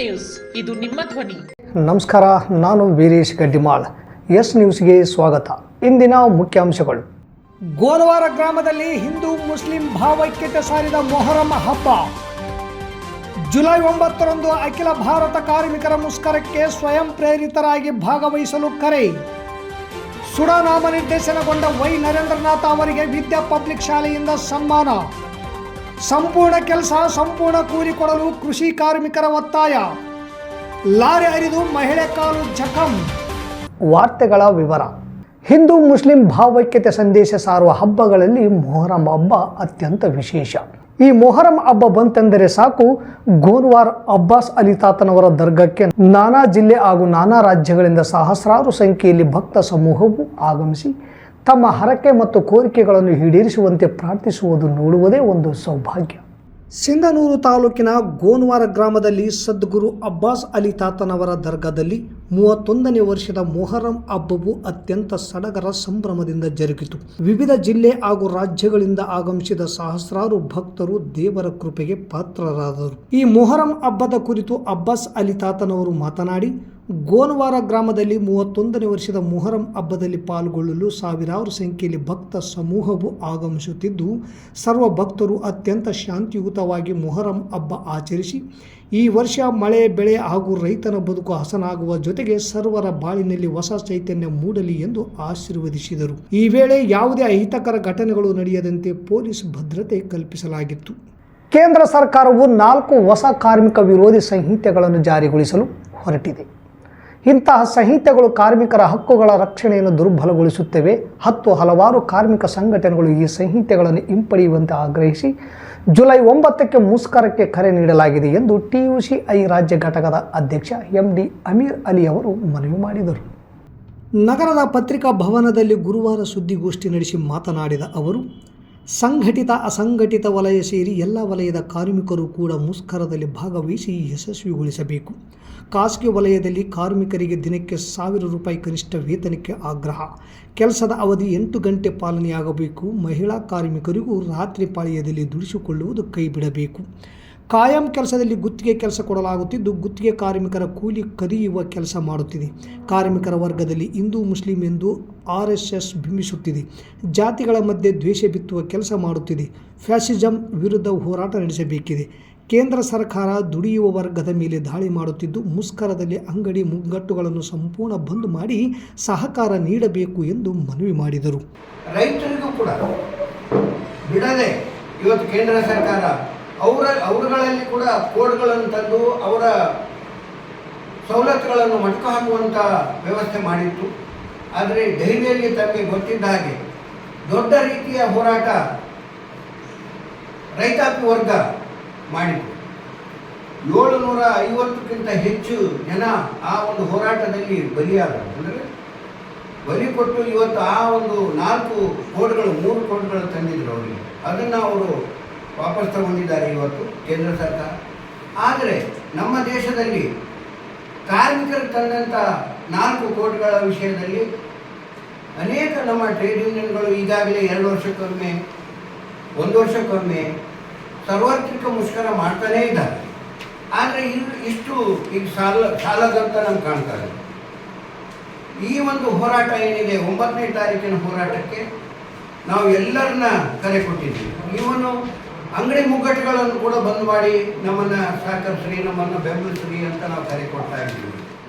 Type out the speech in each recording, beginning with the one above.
News, ಇದು ನಿಮ್ಮ ಧ್ವನಿ. ನಮಸ್ಕಾರ, ನಾನು ವೀರೇಶ್ ಗಡ್ಡಿಮಾಳ್. ಎಸ್ ನ್ಯೂಸ್ಗೆ ಸ್ವಾಗತ. ಇಂದಿನ ಮುಖ್ಯಾಂಶಗಳು. ಗೋನವಾರ ಗ್ರಾಮದಲ್ಲಿ ಹಿಂದೂ ಮುಸ್ಲಿಂ ಭಾವೈಕ್ಯತೆ ಸಾರಿದ ಮೊಹರಂ ಹಬ್ಬ. ಜುಲೈ 9ರಂದು ಅಖಿಲ ಭಾರತ ಕಾರ್ಮಿಕರ ಮುಷ್ಕರಕ್ಕೆ ಸ್ವಯಂ ಪ್ರೇರಿತರಾಗಿ ಭಾಗವಹಿಸಲು ಕರೆ. ಸುಡಾ ನಾಮನಿರ್ದೇಶನಗೊಂಡ ವೈ ನರೇಂದ್ರನಾಥ್ ಅವರಿಗೆ ವಿದ್ಯಾ ಪಬ್ಲಿಕ್ ಶಾಲೆಯಿಂದ ಸನ್ಮಾನ. ಸಂಪೂರ್ಣ ಕೆಲಸ ಸಂಪೂರ್ಣ ಕೂಲಿ ಕೊಡಲು ಕೃಷಿ ಕಾರ್ಮಿಕರ ಒತ್ತಾಯ. ಲಾರಿ ಹರಿದು ಮಹಿಳೆ ಕಾಲು ಜಖಂ. ವಾರ್ತೆಗಳ ವಿವರ. ಹಿಂದೂ ಮುಸ್ಲಿಂ ಭಾವೈಕ್ಯತೆ ಸಂದೇಶ ಸಾರುವ ಹಬ್ಬಗಳಲ್ಲಿ ಮೊಹರಂ ಹಬ್ಬ ಅತ್ಯಂತ ವಿಶೇಷ. ಈ ಮೊಹರಂ ಹಬ್ಬ ಬಂತೆಂದರೆ ಸಾಕು, ಗೋನ್ವಾರ್ ಅಬ್ಬಾಸ್ ಅಲಿ ತಾತನವರ ದರ್ಗಕ್ಕೆ ನಾನಾ ಜಿಲ್ಲೆ ಹಾಗೂ ನಾನಾ ರಾಜ್ಯಗಳಿಂದ ಸಹಸ್ರಾರು ಸಂಖ್ಯೆಯಲ್ಲಿ ಭಕ್ತ ಸಮೂಹವು ಆಗಮಿಸಿ ತಮ್ಮ ಹರಕೆ ಮತ್ತು ಕೋರಿಕೆಗಳನ್ನು ಈಡೇರಿಸುವಂತೆ ಪ್ರಾರ್ಥಿಸುವುದು ನೋಡುವುದೇ ಒಂದು ಸೌಭಾಗ್ಯ. ಸಿಂಧನೂರು ತಾಲೂಕಿನ ಗೋನ್ವಾರ ಗ್ರಾಮದಲ್ಲಿ ಸದ್ಗುರು ಅಬ್ಬಾಸ್ ಅಲಿ ತಾತನವರ ದರ್ಗಾದಲ್ಲಿ 31ನೇ ವರ್ಷದ ಮೊಹರಂ ಹಬ್ಬವು ಅತ್ಯಂತ ಸಡಗರ ಸಂಭ್ರಮದಿಂದ ಜರುಗಿತು. ವಿವಿಧ ಜಿಲ್ಲೆ ಹಾಗೂ ರಾಜ್ಯಗಳಿಂದ ಆಗಮಿಸಿದ ಸಹಸ್ರಾರು ಭಕ್ತರು ದೇವರ ಕೃಪೆಗೆ ಪಾತ್ರರಾದರು. ಈ ಮೊಹರಂ ಹಬ್ಬದ ಕುರಿತು ಅಬ್ಬಾಸ್ ಅಲಿ ತಾತನವರು ಮಾತನಾಡಿ, ಗೋನ್ವಾರ ಗ್ರಾಮದಲ್ಲಿ 31ನೇ ವರ್ಷದ ಮೊಹರಂ ಹಬ್ಬದಲ್ಲಿ ಪಾಲ್ಗೊಳ್ಳಲು ಸಾವಿರಾರು ಸಂಖ್ಯೆಯಲ್ಲಿ ಭಕ್ತ ಸಮೂಹವು ಆಗಮಿಸುತ್ತಿದ್ದು, ಸರ್ವ ಭಕ್ತರು ಅತ್ಯಂತ ಶಾಂತಿಯುತವಾಗಿ ಮೊಹರಂ ಹಬ್ಬ ಆಚರಿಸಿ ಈ ವರ್ಷ ಮಳೆ ಬೆಳೆ ಹಾಗೂ ರೈತನ ಬದುಕು ಹಸನಾಗುವ ಜೊತೆಗೆ ಸರ್ವರ ಬಾಳಿನಲ್ಲಿ ಹೊಸ ಚೈತನ್ಯ ಮೂಡಲಿ ಎಂದು ಆಶೀರ್ವದಿಸಿದರು. ಈ ವೇಳೆ ಯಾವುದೇ ಅಹಿತಕರ ಘಟನೆಗಳು ನಡೆಯದಂತೆ ಪೊಲೀಸ್ ಭದ್ರತೆ ಕಲ್ಪಿಸಲಾಗಿತ್ತು. ಕೇಂದ್ರ ಸರ್ಕಾರವು 4 ಹೊಸ ಕಾರ್ಮಿಕ ವಿರೋಧಿ ಸಂಹಿತೆಗಳನ್ನು ಜಾರಿಗೊಳಿಸಲು ಹೊರಟಿದೆ. ಇಂತಹ ಸಂಹಿತೆಗಳು ಕಾರ್ಮಿಕರ ಹಕ್ಕುಗಳ ರಕ್ಷಣೆಯನ್ನು ದುರ್ಬಲಗೊಳಿಸುತ್ತವೆ. ಹಲವಾರು ಕಾರ್ಮಿಕ ಸಂಘಟನೆಗಳು ಈ ಸಂಹಿತೆಗಳನ್ನು ಹಿಂಪಡೆಯುವಂತೆ ಆಗ್ರಹಿಸಿ ಜುಲೈ 9ಕ್ಕೆ ಮುಷ್ಕರಕ್ಕೆ ಕರೆ ನೀಡಲಾಗಿದೆ ಎಂದು TUCI ರಾಜ್ಯ ಘಟಕದ ಅಧ್ಯಕ್ಷ MD ಅಮೀರ್ ಅಲಿ ಅವರು ಮನವಿ ಮಾಡಿದರು. ನಗರದ ಪತ್ರಿಕಾ ಭವನದಲ್ಲಿ ಗುರುವಾರ ಸುದ್ದಿಗೋಷ್ಠಿ ನಡೆಸಿ ಮಾತನಾಡಿದ ಅವರು, ಸಂಘಟಿತ ಅಸಂಘಟಿತ ವಲಯ ಸೇರಿ ಎಲ್ಲ ವಲಯದ ಕಾರ್ಮಿಕರು ಕೂಡ ಮುಷ್ಕರದಲ್ಲಿ ಭಾಗವಹಿಸಿ ಯಶಸ್ವಿಗೊಳಿಸಬೇಕು. ಖಾಸಗಿ ವಲಯದಲ್ಲಿ ಕಾರ್ಮಿಕರಿಗೆ ದಿನಕ್ಕೆ 1000 ರೂಪಾಯಿ ಕನಿಷ್ಠ ವೇತನಕ್ಕೆ ಆಗ್ರಹ. ಕೆಲಸದ ಅವಧಿ 8 ಗಂಟೆ ಪಾಲನೆಯಾಗಬೇಕು. ಮಹಿಳಾ ಕಾರ್ಮಿಕರಿಗೂ ರಾತ್ರಿ ಪಾಳ್ಯದಲ್ಲಿ ದುಡಿಸಿಕೊಳ್ಳುವುದು ಕೈಬಿಡಬೇಕು. ಕಾಯಂ ಕೆಲಸದಲ್ಲಿ ಗುತ್ತಿಗೆ ಕೆಲಸ ಕೊಡಲಾಗುತ್ತಿದ್ದು, ಗುತ್ತಿಗೆ ಕಾರ್ಮಿಕರ ಕೂಲಿ ಕದಿಯುವ ಕೆಲಸ ಮಾಡುತ್ತಿದೆ. ಕಾರ್ಮಿಕರ ವರ್ಗದಲ್ಲಿ ಹಿಂದೂ ಮುಸ್ಲಿಂ ಎಂದು RSS ಬಿಂಬಿಸುತ್ತಿದೆ. ಜಾತಿಗಳ ಮಧ್ಯೆ ದ್ವೇಷ ಬಿತ್ತುವ ಕೆಲಸ ಮಾಡುತ್ತಿದೆ. ಫ್ಯಾಸಿಸಂ ವಿರುದ್ಧ ಹೋರಾಟ ನಡೆಸಬೇಕಿದೆ. ಕೇಂದ್ರ ಸರ್ಕಾರ ದುಡಿಯುವ ವರ್ಗದ ಮೇಲೆ ದಾಳಿ ಮಾಡುತ್ತಿದ್ದು, ಮುಷ್ಕರದಲ್ಲಿ ಅಂಗಡಿ ಮುಗ್ಗಟ್ಟುಗಳನ್ನು ಸಂಪೂರ್ಣ ಬಂದ್ ಮಾಡಿ ಸಹಕಾರ ನೀಡಬೇಕು ಎಂದು ಮನವಿ ಮಾಡಿದರು. ರೈತರಿಗೂ ಕೂಡ ಬಿಡದೆ ಇವತ್ತು ಕೇಂದ್ರ ಸರ್ಕಾರ ಅವರುಗಳಲ್ಲಿ ಕೂಡ ಕೋಡ್ಗಳನ್ನು ತಂದು ಅವರ ಸವಲತ್ತುಗಳನ್ನು ಮಟಕು ಹಾಕುವಂಥ ವ್ಯವಸ್ಥೆ ಮಾಡಿತ್ತು. ಆದರೆ ದೆಹಲಿಯಲ್ಲಿ ತಮಗೆ ಗೊತ್ತಿದ್ದ ಹಾಗೆ ದೊಡ್ಡ ರೀತಿಯ ಹೋರಾಟ ರೈತಾಪಿ ವರ್ಗ ಮಾಡಿತು. 750ಕ್ಕಿಂತ ಹೆಚ್ಚು ಜನ ಆ ಒಂದು ಹೋರಾಟದಲ್ಲಿ ಬಲಿಯಾದರು. ಅಂದರೆ ಬಲಿ ಕೊಟ್ಟು ಇವತ್ತು ಆ ಒಂದು 4 ಕೋಡ್ಗಳು 3 ಕೋಡ್ಗಳು ತಂದಿದ್ರು ಅವರಿಗೆ. ಅದನ್ನು ಅವರು ವಾಪಸ್ ತಗೊಂಡಿದ್ದಾರೆ ಇವತ್ತು ಕೇಂದ್ರ ಸರ್ಕಾರ. ಆದರೆ ನಮ್ಮ ದೇಶದಲ್ಲಿ ಕಾರ್ಮಿಕರು ತಂದಂಥ 4 ಕೋಡ್ಗಳ ವಿಷಯದಲ್ಲಿ ಅನೇಕ ನಮ್ಮ ಟ್ರೇಡ್ ಯೂನಿಯನ್ಗಳು ಈಗಾಗಲೇ 2 ವರ್ಷಕ್ಕೊಮ್ಮೆ 1 ವರ್ಷಕ್ಕೊಮ್ಮೆ ಸಾರ್ವತ್ರಿಕ ಮುಷ್ಕರ ಮಾಡ್ತಾನೇ ಇದ್ದಾರೆ. ಆದರೆ ಇಷ್ಟು ಈಗ ಸಾಲದಂತ ನಮ್ಗೆ ಕಾಣ್ತಾ ಇದೆ. ಈ ಒಂದು ಹೋರಾಟ ಏನಿದೆ 9ನೇ ತಾರೀಕಿನ ಹೋರಾಟಕ್ಕೆ ನಾವು ಎಲ್ಲರನ್ನ ಕರೆ ಕೊಟ್ಟಿದ್ದೀವಿ. ಇವನು ಅಂಗಡಿ ಮುಗ್ಗಟ್ಟುಗಳನ್ನು ಕೂಡ ಬಂದ್ ಮಾಡಿ ನಮ್ಮನ್ನು ಸಹಕರಿಸ್ರಿ, ನಮ್ಮನ್ನು ಬೆಂಬಲಿಸ್ರಿ ಅಂತ ನಾವು ಕರೆ ಕೊಡ್ತಾ ಇದ್ದೀವಿ.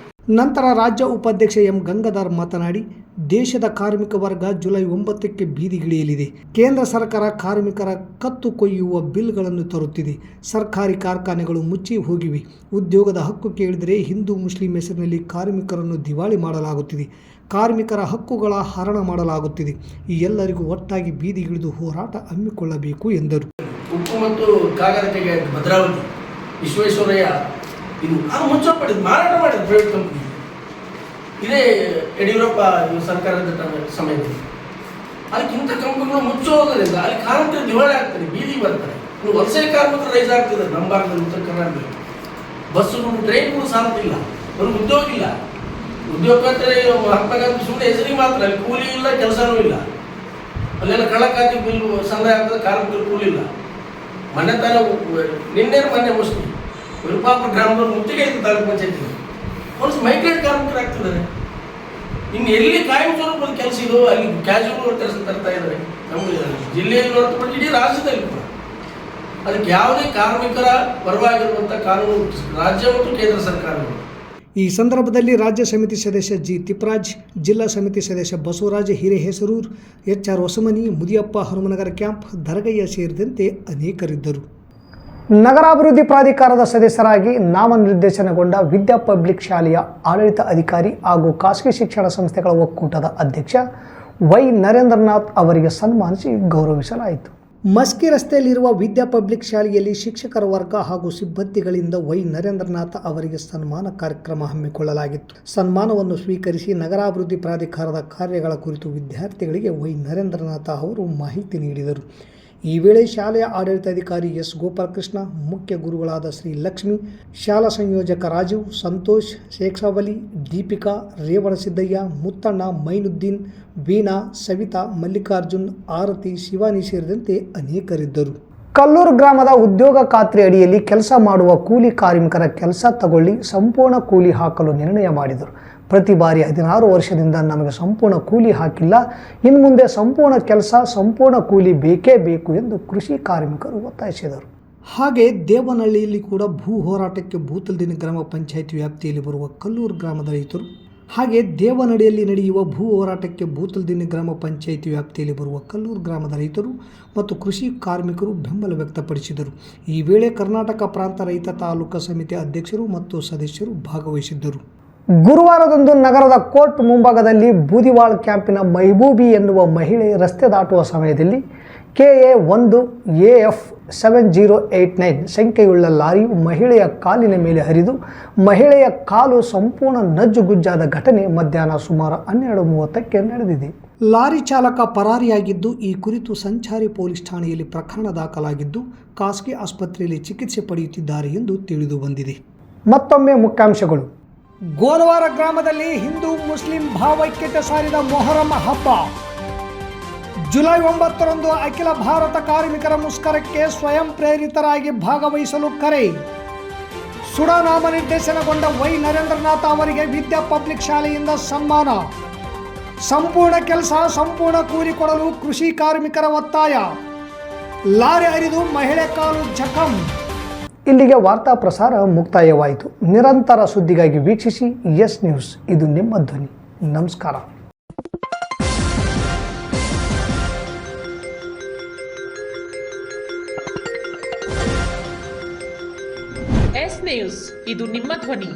ನಂತರ ರಾಜ್ಯ ಉಪಾಧ್ಯಕ್ಷ M ಗಂಗಾಧರ್ ಮಾತನಾಡಿ, ದೇಶದ ಕಾರ್ಮಿಕ ವರ್ಗ ಜುಲೈ 9ಕ್ಕೆ ಬೀದಿಗಿಳಿಯಲಿದೆ. ಕೇಂದ್ರ ಸರ್ಕಾರ ಕಾರ್ಮಿಕರ ಕತ್ತು ಕೊಯ್ಯುವ ಬಿಲ್ಗಳನ್ನು ತರುತ್ತಿದೆ. ಸರ್ಕಾರಿ ಕಾರ್ಖಾನೆಗಳು ಮುಚ್ಚಿ ಹೋಗಿವೆ. ಉದ್ಯೋಗದ ಹಕ್ಕು ಕೇಳಿದರೆ ಹಿಂದೂ ಮುಸ್ಲಿಂ ಹೆಸರಿನಲ್ಲಿ ಕಾರ್ಮಿಕರನ್ನು ದಿವಾಳಿ ಮಾಡಲಾಗುತ್ತಿದೆ. ಕಾರ್ಮಿಕರ ಹಕ್ಕುಗಳ ಹರಣ ಮಾಡಲಾಗುತ್ತಿದೆ. ಈ ಎಲ್ಲರಿಗೂ ಒಟ್ಟಾಗಿ ಬೀದಿಗಿಳಿದು ಹೋರಾಟ ಹಮ್ಮಿಕೊಳ್ಳಬೇಕು ಎಂದರು. ಉಪ್ಪು ಮತ್ತು ಕಾಗದ ಕೈಗೆ ಭದ್ರಾವತಿ ವಿಶ್ವೇಶ್ವರಯ್ಯ ಇದು ಮುಚ್ಚಪಡಿದ ಮಾರಾಟ ಮಾಡಿದ ಪ್ರೈವೇಟ್ ಕಂಪ್ನಿ. ಇದೇ ಯಡಿಯೂರಪ್ಪ ಸರ್ಕಾರದ ಸಮಯದಲ್ಲಿ ಅದಕ್ಕಿಂತ ಕಂಪನಿಗಳು ಮುಚ್ಚೋದ್ರಿಂದ ಅಲ್ಲಿ ಕಾರ್ಮಿಕರು ದಿವಾಳಿ ಆಗ್ತಾರೆ, ಬೀದಿ ಬರ್ತಾರೆ. ಇನ್ನು ವಲಸೆ ಕಾರ್ಮಿಕರು ರೈಸ್ ಆಗ್ತಿದ್ದಾರೆ ನಮ್ಮ ಭಾಗದಲ್ಲಿ, ಉತ್ತರ ಕರ್ನಾಟಕದಲ್ಲಿ. ಬಸ್ಸುಗಳು ಟ್ರೈನ್ಗಳು ಸಾಲುತ್ತಿಲ್ಲ, ಅವ್ರಿಗೆ ಉದ್ಯೋಗ ಇಲ್ಲ. ಉದ್ಯೋಗ ಹಾಕ್ಬೇಕಂತ ಸುಮ್ಮನೆ ಹೆಸರಿಗೆ ಮಾತ್ರ, ಅಲ್ಲಿ ಕೂಲಿ ಇಲ್ಲ, ಕೆಲಸನೂ ಇಲ್ಲ. ಅಲ್ಲೆಲ್ಲ ಕಳ್ಳಕ್ಕಾಗಿ ಬಿಲ್ ಸಂದಾಯ ಆಗ್ತದೆ, ಕಾರ್ಮಿಕರು ಕೂಲಿ ಇಲ್ಲ. ಮೊನ್ನೆ ಮೊನ್ನೆ ಮುಸ್ಲಿಂ ವಿರುಪಾಪುರ ಗ್ರಾಮದವ್ರು ಮುತ್ತಿಗೆ ತಾಲೂಕು ಪಂಚಾಯತಿ ಒಂದು ಮೈಗ್ರೇಟ್ ಕಾರ್ಮಿಕರಾಗ್ತಿದ್ದಾರೆ. ಇನ್ನು ಎಲ್ಲಿ ಕಾಯಂ ಸ್ವರೂಪದ ಕೆಲಸ ಇದೋ ಅಲ್ಲಿ ಕ್ಯಾಶುವಲ್ ಕೆಲಸ ತರ್ತಾ ಇದ್ದಾರೆ. ನಮ್ಮ ಜಿಲ್ಲೆಯಲ್ಲಿ ಹೊರತುಪಡಿಸಿ ಇಡೀ ರಾಜ್ಯದಲ್ಲಿ ಕೂಡ ಅದಕ್ಕೆ ಯಾವುದೇ ಕಾರ್ಮಿಕರ ಪರವಾಗಿರುವಂಥ ಕಾನೂನು ರಾಜ್ಯ ಮತ್ತು ಕೇಂದ್ರ ಸರ್ಕಾರಗಳು. ಈ ಸಂದರ್ಭದಲ್ಲಿ ರಾಜ್ಯ ಸಮಿತಿ ಸದಸ್ಯ ಜಿ ತಿಪ್ಪರಾಜ್, ಜಿಲ್ಲಾ ಸಮಿತಿ ಸದಸ್ಯ ಬಸವರಾಜ ಹಿರೇಹೆಸರೂರ್, HR ಹೊಸಮನಿ, ಮುದಿಯಪ್ಪ ಹನುಮನಗರ ಕ್ಯಾಂಪ್, ದರಗಯ್ಯ ಸೇರಿದಂತೆ ಅನೇಕರಿದ್ದರು. ನಗರಾಭಿವೃದ್ಧಿ ಪ್ರಾಧಿಕಾರದ ಸದಸ್ಯರಾಗಿ ನಾಮನಿರ್ದೇಶನಗೊಂಡ ವಿದ್ಯಾ ಪಬ್ಲಿಕ್ ಶಾಲೆಯ ಆಡಳಿತ ಅಧಿಕಾರಿ ಹಾಗೂ ಖಾಸಗಿ ಶಿಕ್ಷಣ ಸಂಸ್ಥೆಗಳ ಒಕ್ಕೂಟದ ಅಧ್ಯಕ್ಷ ವೈ ನರೇಂದ್ರನಾಥ್ ಅವರಿಗೆ ಸನ್ಮಾನಿಸಿ ಗೌರವಿಸಲಾಯಿತು. ಮಸ್ಕಿ ರಸ್ತೆಯಲ್ಲಿರುವ ವಿದ್ಯಾ ಪಬ್ಲಿಕ್ ಶಾಲೆಯಲ್ಲಿ ಶಿಕ್ಷಕರ ವರ್ಗ ಹಾಗೂ ಸಿಬ್ಬಂದಿಗಳಿಂದ ವೈ ನರೇಂದ್ರನಾಥ್ ಅವರಿಗೆ ಸನ್ಮಾನ ಕಾರ್ಯಕ್ರಮ ಹಮ್ಮಿಕೊಳ್ಳಲಾಗಿತ್ತು. ಸನ್ಮಾನವನ್ನು ಸ್ವೀಕರಿಸಿ ನಗರಾಭಿವೃದ್ಧಿ ಪ್ರಾಧಿಕಾರದ ಕಾರ್ಯಗಳ ಕುರಿತು ವಿದ್ಯಾರ್ಥಿಗಳಿಗೆ ವೈ ನರೇಂದ್ರನಾಥ್ ಅವರು ಮಾಹಿತಿ ನೀಡಿದರು. ಈ ವೇಳೆ ಶಾಲೆಯ ಆಡಳಿತಾಧಿಕಾರಿ ಎಸ್ ಗೋಪಾಲಕೃಷ್ಣ, ಮುಖ್ಯ ಗುರುಗಳಾದ ಶ್ರೀ ಲಕ್ಷ್ಮಿ, ಶಾಲಾ ಸಂಯೋಜಕ ರಾಜೀವ್, ಸಂತೋಷ್, ಶೇಖಾವಲಿ, ದೀಪಿಕಾ, ರೇವಣಸಿದ್ದಯ್ಯ, ಮುತ್ತಣ್ಣ, ಮೈನುದ್ದೀನ್, ವೀಣಾ, ಸವಿತಾ, ಮಲ್ಲಿಕಾರ್ಜುನ್, ಆರತಿ, ಶಿವಾನಿ ಸೇರಿದಂತೆ ಅನೇಕರಿದ್ದರು. ಕಲ್ಲೂರು ಗ್ರಾಮದ ಉದ್ಯೋಗ ಖಾತ್ರಿ ಅಡಿಯಲ್ಲಿ ಕೆಲಸ ಮಾಡುವ ಕೂಲಿ ಕಾರ್ಮಿಕರ ಕೆಲಸ ತಗೊಳ್ಳಿ ಸಂಪೂರ್ಣ ಕೂಲಿ ಹಾಕಲು ನಿರ್ಣಯ ಮಾಡಿದರು. ಪ್ರತಿ ಬಾರಿ 16 ವರ್ಷದಿಂದ ನಮಗೆ ಸಂಪೂರ್ಣ ಕೂಲಿ ಹಾಕಿಲ್ಲ, ಇನ್ನು ಮುಂದೆ ಸಂಪೂರ್ಣ ಕೆಲಸ ಸಂಪೂರ್ಣ ಕೂಲಿ ಬೇಕೇ ಬೇಕು ಎಂದು ಕೃಷಿ ಕಾರ್ಮಿಕರು ಒತ್ತಾಯಿಸಿದರು. ಹಾಗೆ ದೇವನಹಳ್ಳಿಯಲ್ಲಿ ಕೂಡ ಭೂ ಹೋರಾಟಕ್ಕೆ ಬೂತಲ್ದಿನ ಗ್ರಾಮ ಪಂಚಾಯಿತಿ ವ್ಯಾಪ್ತಿಯಲ್ಲಿ ಬರುವ ಕಲ್ಲೂರು ಗ್ರಾಮದ ರೈತರು ಹಾಗೆ ದೇವನಹಳ್ಳಿಯಲ್ಲಿ ನಡೆಯುವ ಭೂ ಹೋರಾಟಕ್ಕೆ ಬೂತಲ್ದಿನ ಗ್ರಾಮ ಪಂಚಾಯಿತಿ ವ್ಯಾಪ್ತಿಯಲ್ಲಿ ಬರುವ ಕಲ್ಲೂರು ಗ್ರಾಮದ ರೈತರು ಮತ್ತು ಕೃಷಿ ಕಾರ್ಮಿಕರು ಬೆಂಬಲ ವ್ಯಕ್ತಪಡಿಸಿದರು. ಈ ವೇಳೆ ಕರ್ನಾಟಕ ಪ್ರಾಂತ ರೈತ ತಾಲೂಕಾ ಸಮಿತಿ ಅಧ್ಯಕ್ಷರು ಮತ್ತು ಸದಸ್ಯರು ಭಾಗವಹಿಸಿದ್ದರು. ಗುರುವಾರದಂದು ನಗರದ ಕೋರ್ಟ್ ಮುಂಭಾಗದಲ್ಲಿ ಬೂದಿವಾಳ್ ಕ್ಯಾಂಪಿನ ಮೈಬೂಬಿ ಎನ್ನುವ ಮಹಿಳೆ ರಸ್ತೆ ದಾಟುವ ಸಮಯದಲ್ಲಿ KA 1 AF 7089 ಸಂಖ್ಯೆಯುಳ್ಳ ಲಾರಿಯು ಮಹಿಳೆಯ ಕಾಲಿನ ಮೇಲೆ ಹರಿದು ಮಹಿಳೆಯ ಕಾಲು ಸಂಪೂರ್ಣ ನಜ್ಜುಗುಜ್ಜಾದ ಘಟನೆ ಮಧ್ಯಾಹ್ನ ಸುಮಾರು 12:30ಕ್ಕೆ ನಡೆದಿದೆ. ಲಾರಿ ಚಾಲಕ ಪರಾರಿಯಾಗಿದ್ದು, ಈ ಕುರಿತು ಸಂಚಾರಿ ಪೊಲೀಸ್ ಠಾಣೆಯಲ್ಲಿ ಪ್ರಕರಣ ದಾಖಲಾಗಿದ್ದು ಖಾಸಗಿ ಆಸ್ಪತ್ರೆಯಲ್ಲಿ ಚಿಕಿತ್ಸೆ ಪಡೆಯುತ್ತಿದ್ದಾರೆ ಎಂದು ತಿಳಿದು ಬಂದಿದೆ. ಮತ್ತೊಮ್ಮೆ ಮುಖ್ಯಾಂಶಗಳು. ಗೋನವಾರ ಗ್ರಾಮದಲ್ಲಿ ಹಿಂದೂ ಮುಸ್ಲಿಂ ಭಾವೈಕ್ಯತೆ ಸಾರಿದ ಮೊಹರಂ ಹಬ್ಬ. ಜುಲೈ 9ರಂದು ಅಖಿಲ ಭಾರತ ಕಾರ್ಮಿಕರ ಮುಷ್ಕರಕ್ಕೆ ಸ್ವಯಂ ಪ್ರೇರಿತರಾಗಿ ಭಾಗವಹಿಸಲು ಕರೆ. ಸುಡ ನಾಮನಿರ್ದೇಶನಗೊಂಡ ವೈ ನರೇಂದ್ರನಾಥ್ ಅವರಿಗೆ ವಿದ್ಯಾ ಪಬ್ಲಿಕ್ ಶಾಲೆಯಿಂದ ಸನ್ಮಾನ. ಸಂಪೂರ್ಣ ಕೆಲಸ ಸಂಪೂರ್ಣ ಕೂಲಿ ಕೊಡಲು ಕೃಷಿ ಕಾರ್ಮಿಕರ ಒತ್ತಾಯ. ಲಾರಿ ಹರಿದು ಮಹಿಳೆ ಕಾಲು ಜಖಂ. ಇಲ್ಲಿಗೆ ವಾರ್ತಾ ಪ್ರಸಾರ ಮುಕ್ತಾಯವಾಯಿತು. ನಿರಂತರ ಸುದ್ದಿಗಾಗಿ ವೀಕ್ಷಿಸಿ ಎಸ್ ನ್ಯೂಸ್, ಇದು ನಿಮ್ಮ ಧ್ವನಿ. ನಮಸ್ಕಾರ. ಎಸ್ ನ್ಯೂಸ್, ಇದು ನಿಮ್ಮ ಧ್ವನಿ.